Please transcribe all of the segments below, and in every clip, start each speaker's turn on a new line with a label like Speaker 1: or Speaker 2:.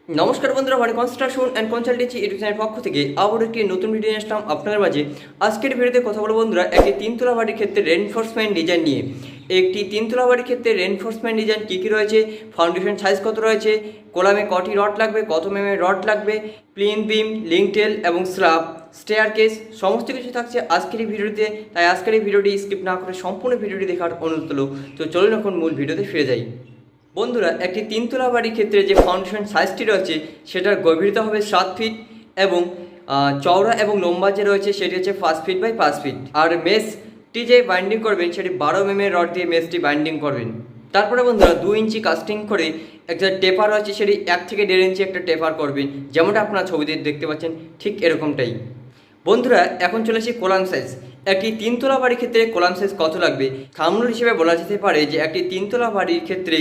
Speaker 1: নমস্কার বন্ধুরা, মানে কনস্ট্রাকশন অ্যান্ড কনসালটেন্সি ইউটিউব চ্যানেলের পক্ষ থেকে আবার একটি নতুন ভিডিও নিয়ে আসলাম আপনাদের মাঝে। আজকের ভিডিওতে কথা বলবো বন্ধুরা একটি তিনতলা বাড়ির ক্ষেত্রে রেনফোর্সমেন্ট ডিজাইন নিয়ে। একটি তিনতলা বাড়ির ক্ষেত্রে রেনফোর্সমেন্ট ডিজাইন কী কী রয়েছে, ফাউন্ডেশন সাইজ কত রয়েছে, কলামে কটি রড লাগবে, কত এমএম রড লাগবে, প্লিন বিম, লিঙ্কটেল এবং স্ল্যাব, স্টেয়ারকেস সমস্ত কিছু থাকছে আজকের এই ভিডিওতে। তাই আজকের এই ভিডিওটি স্কিপ না করে সম্পূর্ণ ভিডিওটি দেখার অনুরোধ হলো। তো চলুন এখন মূল ভিডিওতে ফিরে যাই। বন্ধুরা, একটি তিনতলা বাড়ির ক্ষেত্রে যে ফাউন্ডেশন সাইজটি রয়েছে সেটার গভীরতা হবে 7 ফিট এবং চওড়া এবং লম্বা যে রয়েছে সেটি হচ্ছে 5 ফিট বাই 5 ফিট। আর মেসটি যে বাইন্ডিং করবেন সেটি 12 mm রড দিয়ে মেসটি বাইন্ডিং করবেন। তারপরে বন্ধুরা 2 ইঞ্চি কাস্টিং করে একটা টেপার রয়েছে, সেটি 1 থেকে 1.5 ইঞ্চি একটা টেপার করবেন, যেমনটা আপনারা ছবিতে দেখতে পাচ্ছেন ঠিক এরকমটাই। বন্ধুরা এখন চলে আসি কলাম সাইজ। একটি তিনতলা বাড়ির ক্ষেত্রে কলাম সাইজ কত লাগবে থাম্বনেল হিসেবে বলা যেতে পারে যে একটি তিনতলা বাড়ির ক্ষেত্রে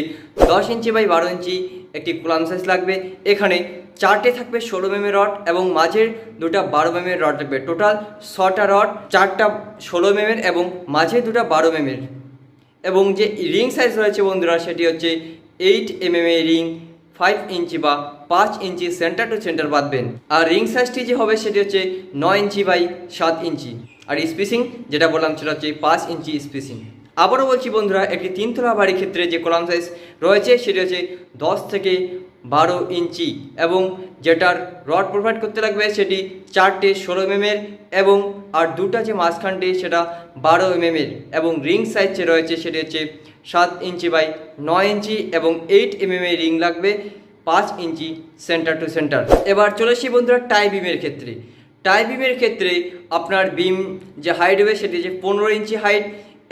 Speaker 1: 10 ইঞ্চি বাই 12 ইঞ্চি একটি কলাম সাইজ লাগবে। এখানে 4টে থাকবে 16 mm রড এবং মাঝের দুটা 12 mm রড লাগবে। টোটাল 6টা রড, 4টা 16 mm এবং মাঝে দুটা 12 mm। এবং যে রিং সাইজ রয়েছে বন্ধুরা সেটি হচ্ছে 8 mm রিং, 5 ইঞ্চি বা 5 ইঞ্চি সেন্টার টু সেন্টার বাঁধবেন। আর রিং সাইজটি যে হবে সেটি হচ্ছে 9 inch by 7 inch. R spacing যেটা বললাম সেটা হচ্ছে 5 ইঞ্চি স্পেসিং। আবারও বলছি বন্ধুরা, একটি তিনতলা বাড়ির ক্ষেত্রে যে কলাম সাইজ রয়েছে সেটি হচ্ছে 10 থেকে 12 ইঞ্চি এবং যেটার রড প্রোভাইড করতে লাগবে সেটি 4টে 16 mm এবং আর দুটা যে মাঝখানটি সেটা 12 mm এবং রিং সাইজ যে রয়েছে সেটি হচ্ছে 7 ইঞ্চি বাই 9 ইঞ্চি এবং 8 mm রিং লাগবে, 5 ইঞ্চি সেন্টার টু সেন্টার। এবার চলে আসি বন্ধুরা টাই বিমের ক্ষেত্রে। টাই বিমের ক্ষেত্রে আপনার বিম যে হাইট হবে সেটি যে 15 ইঞ্চি হাইট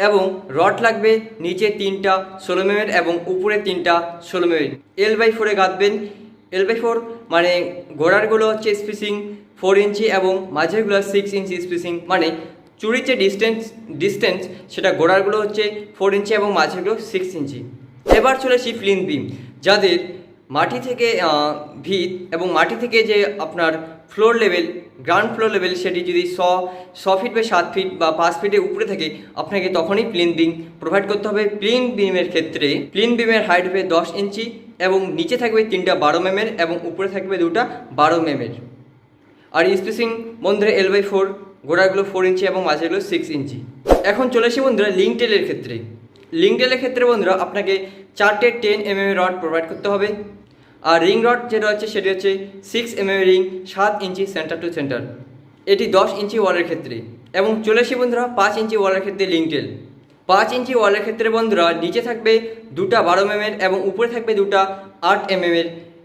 Speaker 1: এবং রড লাগবে নিচে 3টা 16 mm এবং উপরে 3টা 16 mm। L/4 গাঁথবেন। L/4 মানে গোড়ারগুলো হচ্ছে স্পেসিং 4 ইঞ্চি এবং মাঝেরগুলো 6 ইঞ্চি স্পেসিং, মানে চুরির যে ডিস্টেন্স সেটা গোড়ারগুলো হচ্ছে 4 ইঞ্চি এবং মাঝেরগুলো 6 ইঞ্চি। এবার চলে আসি প্লিন বিম। যাদের মাটি থেকে ভিত এবং মাটি থেকে যে আপনার floor level, ground floor level সেটি যদি 100 ফিট বা 7 ফিট বা 5 ফিটের উপরে থাকে আপনাকে তখনই প্লিন বিম প্রোভাইড করতে হবে। প্লিন বিমের ক্ষেত্রে প্লিন বিমের হাইট হবে 10 ইঞ্চি এবং নিচে থাকবে 3টা 12 mm এবং উপরে থাকবে দুটা 12 mm। আর স্পেসিং বন্ধুরা L/4, গোড়াগুলো 4 ইঞ্চি এবং মাঝেগুলো 6 ইঞ্চি। এখন চলে আসি বন্ধুরা লিঙ্কটেলের ক্ষেত্রে। লিঙ্কটেলের ক্ষেত্রে বন্ধুরা আপনাকে 4টে 10 mm রড প্রোভাইড করতে হবে। আর রিং রড যে রয়েছে সেটি হচ্ছে 6 mm রিং, 7 ইঞ্চি সেন্টার টু সেন্টার, এটি 10 ইঞ্চি ওয়ালের ক্ষেত্রে। এবং চলে আসি বন্ধুরা 5 ইঞ্চি ওয়ালের ক্ষেত্রে লিঙ্কটেল। 5 ইঞ্চি ওয়ালের ক্ষেত্রে বন্ধুরা নিচে থাকবে দুটা 12 mm এবং উপরে থাকবে দুটা 8 mm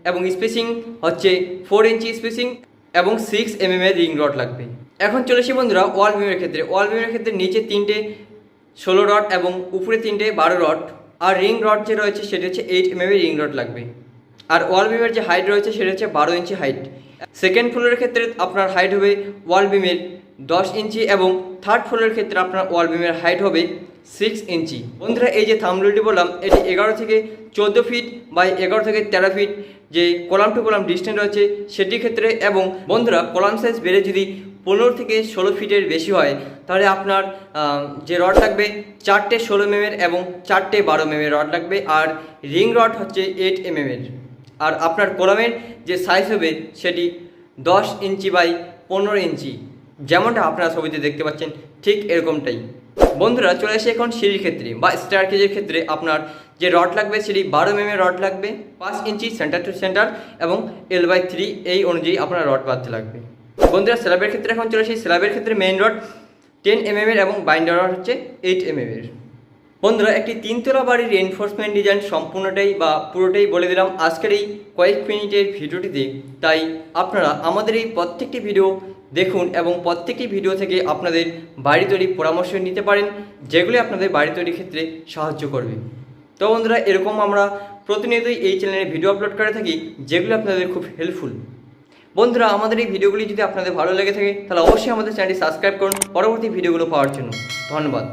Speaker 1: এবং স্পেসিং হচ্ছে 4 ইঞ্চি স্পেসিং এবং 6 mm রিং রড লাগবে। এখন চলে আসি বন্ধুরা ওয়াল বিমের ক্ষেত্রে। ওয়াল বিমের ক্ষেত্রে নিচে 3টে 16 রড এবং উপরে 3টে 12 রড। আর রিং রড যে রয়েছে সেটি হচ্ছে 8 mm রিং রড লাগবে। আর ওয়াল বিমের যে হাইট রয়েছে সেটা হচ্ছে 12 ইঞ্চি হাইট। সেকেন্ড ফ্লোরের ক্ষেত্রে আপনার হাইট হবে ওয়াল বিমের 10 ইঞ্চি এবং থার্ড ফ্লোরের ক্ষেত্রে আপনার ওয়াল বিমের হাইট হবে 6 ইঞ্চি। বন্ধুরা এই যে থাম্বনেলটি বললাম এটি 11 থেকে 14 ফিট বাই 11 থেকে 13 ফিট যে কলাম টু কলাম ডিস্টেন্স রয়েছে সেটির ক্ষেত্রে। এবং বন্ধুরা কলাম সাইজ বেড়ে যদি 15 থেকে 16 ফিটের বেশি হয় তাহলে আপনার যে রড লাগবে 4টে 16 mm এবং 4টে 12 mm রড লাগবে। আর রিং রড হচ্ছে 8 mm। আর আপনার কলামের যে সাইজ হবে সেটি 10 ইঞ্চি বাই 15 ইঞ্চি, যেমনটা আপনারা ছবিতে দেখতে পাচ্ছেন ঠিক এরকমটাই। বন্ধুরা চলে আসে এখন সিঁড়ির ক্ষেত্রে বা স্টেয়ারকেজের ক্ষেত্রে আপনার যে রড লাগবে সেটি 12 mm রড লাগবে, 5 ইঞ্চি সেন্টার টু সেন্টার এবং L/3 এই অনুযায়ী আপনার রড বাঁধতে লাগবে। বন্ধুরা স্ল্যাবের ক্ষেত্রে এখন চলে আসি। স্ল্যাবের ক্ষেত্রে মেইন রড 10 mm এবং বাইন্ডার রড হচ্ছে 8 mm। বন্ধুরা একটি তিনতলা বাড়ির রেনফোর্সমেন্ট ডিজাইন সম্পূর্ণটাই বা পুরোটাই বলে দিলাম আজকের এই কয়েক মিনিটের ভিডিওটিতে। তাই আপনারা আমাদের এই প্রত্যেকটি ভিডিও দেখুন এবং প্রত্যেকটি ভিডিও থেকে আপনাদের বাড়ি তৈরির পরামর্শ নিতে পারেন, যেগুলি আপনাদের বাড়ি তৈরির ক্ষেত্রে সাহায্য করবে। তো বন্ধুরা এরকম আমরা প্রতিনিয়তই এই চ্যানেলে ভিডিও আপলোড করে থাকি যেগুলি আপনাদের খুব হেল্পফুল। বন্ধুরা আমাদের এই ভিডিওগুলি যদি আপনাদের ভালো লেগে থাকে তাহলে অবশ্যই আমাদের চ্যানেলটি সাবস্ক্রাইব করুন পরবর্তী ভিডিওগুলো পাওয়ার জন্য। ধন্যবাদ।